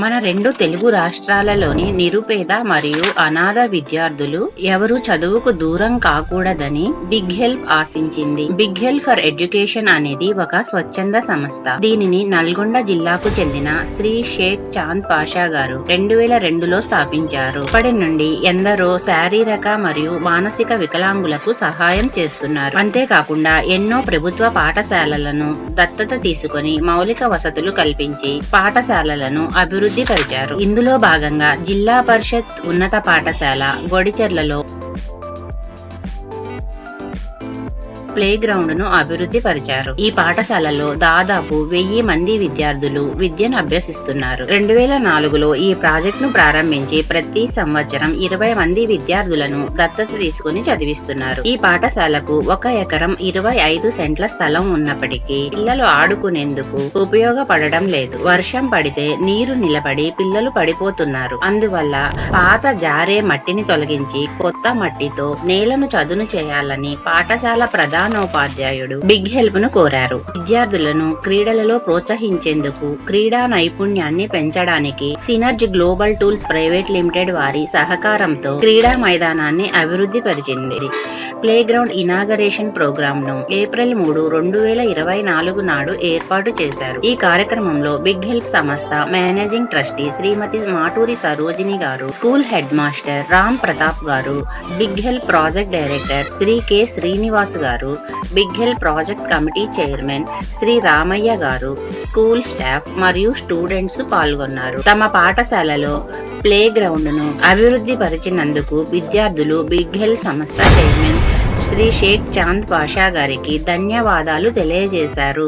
మన రెండు తెలుగు రాష్ట్రాలలోని నిరుపేద మరియు అనాథ విద్యార్థులు ఎవరు చదువుకు దూరం కాకూడదని బిగ్ హెల్ప్ ఆశించింది. బిగ్ హెల్ప్ ఫర్ ఎడ్యుకేషన్ అనేది ఒక స్వచ్ఛంద సంస్థ. దీనిని నల్గొండ జిల్లాకు చెందిన శ్రీ షేక్ చాంద్ పాషా గారు 2002లో స్థాపించారు. అప్పటి నుండి ఎందరో శారీరక మరియు మానసిక వికలాంగులకు సహాయం చేస్తున్నారు. అంతేకాకుండా ఎన్నో ప్రభుత్వ పాఠశాలలను దత్తత తీసుకొని మౌలిక వసతులు కల్పించి పాఠశాలలను అభివృద్ధి పరిచారు. ఇందులో భాగంగా జిల్లా పరిషత్ ఉన్నత పాఠశాల గొడిచెర్లలో ప్లే గ్రౌండ్ ను అభివృద్ధి పరిచారు. ఈ పాఠశాలలో దాదాపు 1000 మంది విద్యార్థులు విద్యను అభ్యసిస్తున్నారు. 2004లో ఈ ప్రాజెక్ట్ ను ప్రారంభించి ప్రతి సంవత్సరం 20 మంది విద్యార్థులను దత్తత తీసుకుని చదివిస్తున్నారు. ఈ పాఠశాలకు 1 ఎకరం 25 సెంట్ల స్థలం ఉన్నప్పటికీ పిల్లలు ఆడుకునేందుకు ఉపయోగపడడం లేదు. వర్షం పడితే నీరు నిలబడి పిల్లలు పడిపోతున్నారు. అందువల్ల పాత జారే మట్టిని తొలగించి కొత్త మట్టితో నేలను చదును చేయాలని పాఠశాల ప్రధానోపాధ్యాయుడు బిగ్ హెల్ప్ ను కోరారు. విద్యార్థులను క్రీడలలో ప్రోత్సహించేందుకు క్రీడా నైపుణ్యాన్ని పెంచడానికి Synergy global tools private limited వారి సహకారంతో క్రీడా మైదానాన్ని అభివృద్ధి పరిచింది. ప్లే గ్రౌండ్ ఇనాగరేషన్ ప్రోగ్రామ్ ను ఏప్రిల్ 3, 2024 నాడు ఏర్పాటు చేశారు. ఈ కార్యక్రమంలో బిగ్ హెల్ప్ సంస్థ managing trustee Shrimati Maturi Sarojini garu, school headmaster Ram Pratap garu, big help project director Shri K Srinivas garu, big help project committee chairman Shri Ramayya garu, school staff మరియు స్టూడెంట్స్ పాల్గొన్నారు. తమ పాఠశాలలో ప్లే గ్రౌండ్ ను అభివృద్ధి పరిచినందుకు విద్యార్థులు బిగ్ హెల్ప్ సంస్థ చైర్మన్ శ్రీ షేక్ చాంద్ పాషా గారికి ధన్యవాదాలు తెలియజేశారు.